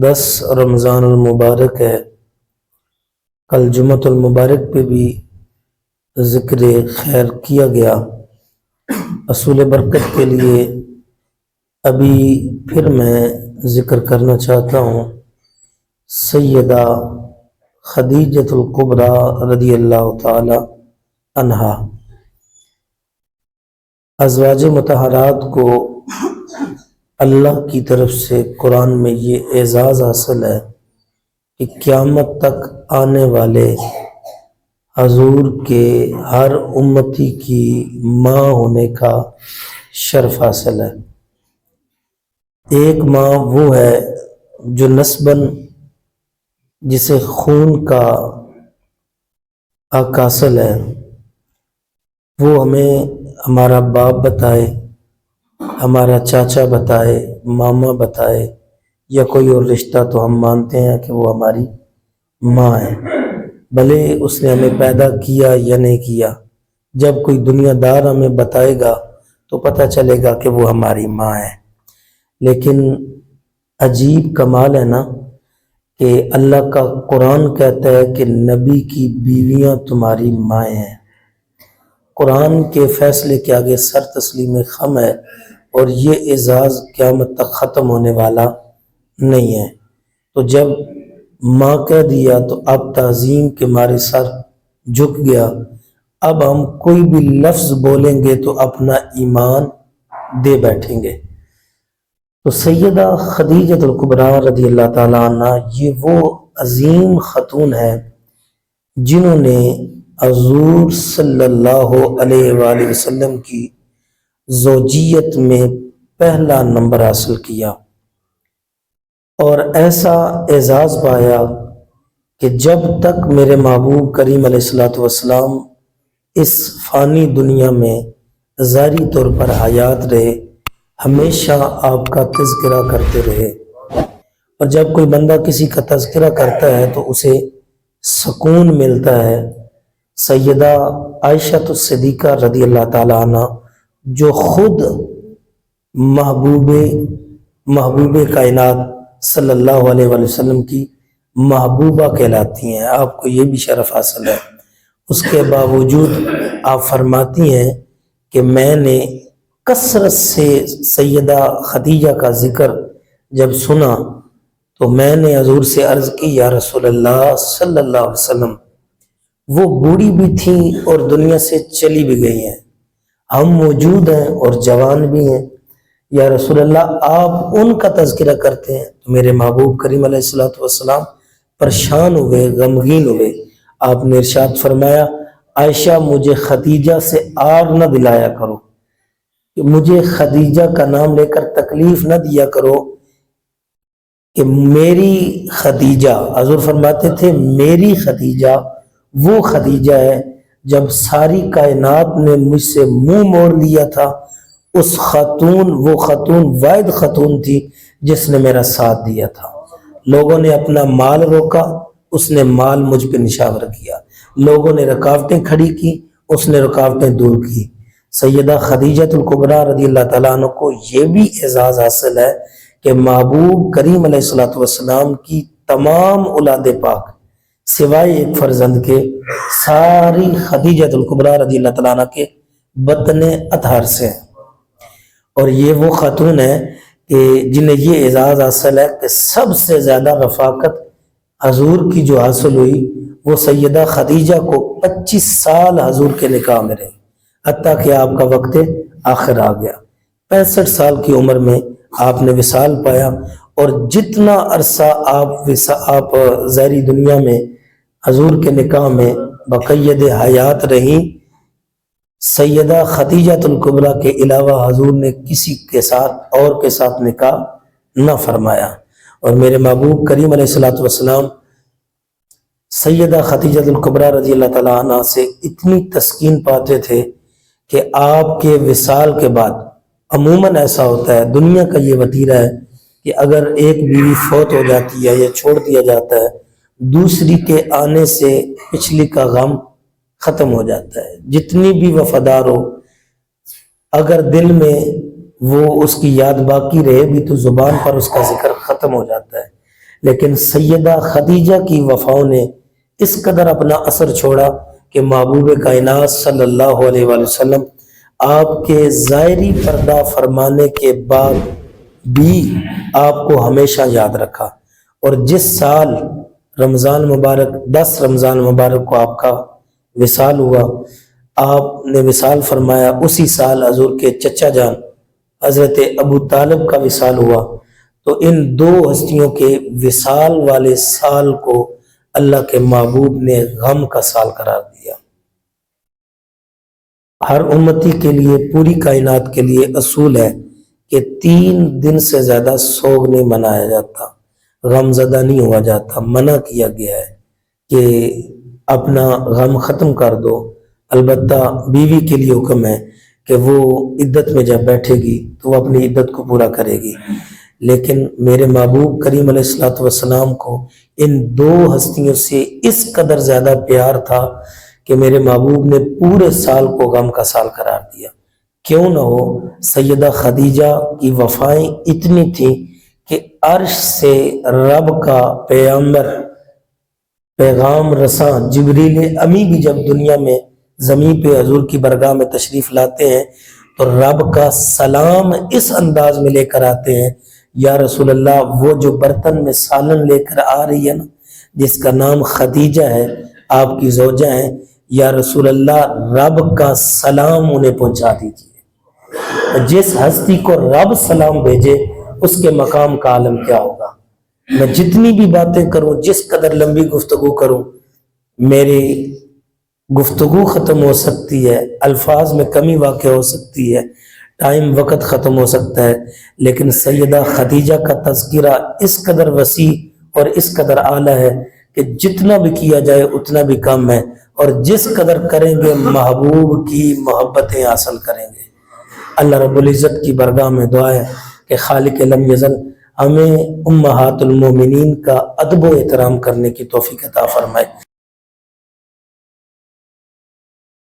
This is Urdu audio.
10 رمضان المبارک ہے۔ کل جمعۃ المبارک پہ بھی ذکر خیر کیا گیا۔ اصول برکت کے لیے ابھی پھر میں ذکر کرنا چاہتا ہوں سیدہ خدیجۃ الکبریٰ رضی اللہ تعالی عنہا۔ ازواج مطہرات کو اللہ کی طرف سے قرآن میں یہ اعزاز حاصل ہے کہ قیامت تک آنے والے حضور کے ہر امتی کی ماں ہونے کا شرف حاصل ہے۔ ایک ماں وہ ہے جو نسباً جسے خون کا حق حاصل ہے، وہ ہمیں ہمارا باپ بتائے، ہمارا چاچا بتائے، ماما بتائے یا کوئی اور رشتہ، تو ہم مانتے ہیں کہ وہ ہماری ماں ہے، بھلے اس نے ہمیں پیدا کیا یا نہیں کیا۔ جب کوئی دنیا دار ہمیں بتائے گا تو پتہ چلے گا کہ وہ ہماری ماں ہے۔ لیکن عجیب کمال ہے نا کہ اللہ کا قرآن کہتا ہے کہ نبی کی بیویاں تمہاری مائیں ہیں۔ قرآن کے فیصلے کے آگے سر تسلیم خم ہے، اور یہ اعزاز قیامت تک ختم ہونے والا نہیں ہے۔ تو جب ماں کہہ دیا تو اب تعظیم کے مارے سر جھک گیا۔ اب ہم کوئی بھی لفظ بولیں گے تو اپنا ایمان دے بیٹھیں گے۔ تو سیدہ خدیجۃ الکبریٰ رضی اللہ تعالیٰ عنہ یہ وہ عظیم خاتون ہے جنہوں نے حضور صلی اللہ علیہ وآلہ وسلم کی زوجیت میں پہلا نمبر حاصل کیا، اور ایسا اعزاز پایا کہ جب تک میرے محبوب کریم علیہ السلام اس فانی دنیا میں ظاہری طور پر حیات رہے، ہمیشہ آپ کا تذکرہ کرتے رہے۔ اور جب کوئی بندہ کسی کا تذکرہ کرتا ہے تو اسے سکون ملتا ہے۔ سیدہ عائشہ الصدیقہ رضی اللہ تعالی عنہ جو خود محبوب کائنات صلی اللہ علیہ وآلہ وسلم کی محبوبہ کہلاتی ہیں، آپ کو یہ بھی شرف حاصل ہے۔ اس کے باوجود آپ فرماتی ہیں کہ میں نے کثرت سے سیدہ خدیجہ کا ذکر جب سنا تو میں نے حضور سے عرض کی، یا رسول اللہ صلی اللہ علیہ وسلم، وہ بوڑھی بھی تھیں اور دنیا سے چلی بھی گئی ہیں، ہم موجود ہیں اور جوان بھی ہیں، یا رسول اللہ آپ ان کا تذکرہ کرتے ہیں۔ تو میرے محبوب کریم علیہ السلام پریشان ہوئے، غمگین ہوئے۔ آپ نے ارشاد فرمایا، عائشہ مجھے خدیجہ سے آر نہ دلایا کرو، کہ مجھے خدیجہ کا نام لے کر تکلیف نہ دیا کرو کہ میری خدیجہ، حضور فرماتے تھے میری خدیجہ وہ خدیجہ ہے جب ساری کائنات نے مجھ سے منہ موڑ لیا تھا، اس خاتون، وہ خاتون واحد خاتون تھی جس نے میرا ساتھ دیا تھا۔ لوگوں نے اپنا مال روکا، اس نے مال مجھ پہ نشاور کیا، لوگوں نے رکاوٹیں کھڑی کی، اس نے رکاوٹیں دور کی۔ سیدہ خدیجۃ الکبریٰ رضی اللہ تعالیٰ عنہ کو یہ بھی اعزاز حاصل ہے کہ محبوب کریم علیہ السلام کی تمام اولاد پاک سوائے ایک فرزند کے ساری خدیجۃ الکبریٰ رضی اللہ تعالیٰ عنہ کے بطن اطہر سے ہیں۔ اور یہ وہ خاتون ہے کہ جنہیں یہ اعزاز حاصل ہے کہ سب سے زیادہ رفاقت حضور کی جو حاصل ہوئی وہ سیدہ خدیجہ کو 25 سال حضور کے نکاح میں رہی، حتیٰ کہ آپ کا وقت آخر آ گیا۔ 65 سال کی عمر میں آپ نے وصال پایا، اور جتنا عرصہ آپ ظاہری دنیا میں حضور کے نکاح میں بقید حیات رہی، سیدہ خدیجۃ الکبریٰ کے علاوہ حضور نے کسی کے ساتھ اور کے ساتھ نکاح نہ فرمایا۔ اور میرے محبوب کریم علیہ السلام سیدہ خدیجۃ الکبریٰ رضی اللہ تعالیٰ عنہ سے اتنی تسکین پاتے تھے کہ آپ کے وصال کے بعد عموماً ایسا ہوتا ہے، دنیا کا یہ وتیرہ ہے کہ اگر ایک بیوی فوت ہو جاتی ہے یا چھوڑ دیا جاتا ہے، دوسری کے آنے سے پچھلی کا غم ختم ہو جاتا ہے۔ جتنی بھی وفادار ہو، اگر دل میں وہ اس کی یاد باقی رہے بھی تو زبان پر اس کا ذکر ختم ہو جاتا ہے۔ لیکن سیدہ خدیجہ کی وفاؤں نے اس قدر اپنا اثر چھوڑا کہ محبوب کائنات صلی اللہ علیہ وآلہ وسلم آپ کے ظاہری پردہ فرمانے کے بعد بھی آپ کو ہمیشہ یاد رکھا، اور جس سال رمضان مبارک 10 رمضان مبارک کو آپ کا وصال ہوا، آپ نے وصال فرمایا، اسی سال حضور کے چچا جان حضرت ابو طالب کا وصال ہوا۔ تو ان دو ہستیوں کے وصال والے سال کو اللہ کے محبوب نے غم کا سال قرار دیا۔ ہر امتی کے لیے، پوری کائنات کے لیے اصول ہے کہ 3 دن سے زیادہ سوگ نہیں منایا جاتا، غم زدہ نہیں ہوا جاتا۔ منع کیا گیا ہے کہ اپنا غم ختم کر دو۔ البتہ بیوی کے لیے حکم ہے کہ وہ عدت میں جب بیٹھے گی تو وہ اپنی عدت کو پورا کرے گی، لیکن میرے محبوب کریم علیہ الصلوۃ والسلام کو ان 2 ہستیوں سے اس قدر زیادہ پیار تھا کہ میرے محبوب نے پورے سال کو غم کا سال قرار دیا۔ کیوں نہ ہو، سیدہ خدیجہ کی وفائیں اتنی تھیں کہ عرش سے رب کا پیغام رساں جبریل امی بھی جب دنیا میں زمین پہ حضور کی برگاہ میں تشریف لاتے ہیں تو رب کا سلام اس انداز میں لے کر آتے ہیں، یا رسول اللہ، وہ جو برتن میں سالن لے کر آ رہی ہے نا، جس کا نام خدیجہ ہے، آپ کی زوجہ ہیں، یا رسول اللہ، رب کا سلام انہیں پہنچا دیجیے۔ جس ہستی کو رب سلام بھیجے اس کے مقام کا عالم کیا ہوگا۔ میں جتنی بھی باتیں کروں، جس قدر لمبی گفتگو کروں، میری گفتگو ختم ہو سکتی ہے، الفاظ میں کمی واقع ہو سکتی ہے، ٹائم وقت ختم ہو سکتا ہے، لیکن سیدہ خدیجہ کا تذکرہ اس قدر وسیع اور اس قدر اعلیٰ ہے کہ جتنا بھی کیا جائے اتنا بھی کم ہے، اور جس قدر کریں گے محبوب کی محبتیں حاصل کریں گے۔ اللہ رب العزت کی برگاہ میں دعا ہے کہ خالق لم یزل ہمیں امہات المومنین کا ادب و احترام کرنے کی توفیق عطا فرمائے۔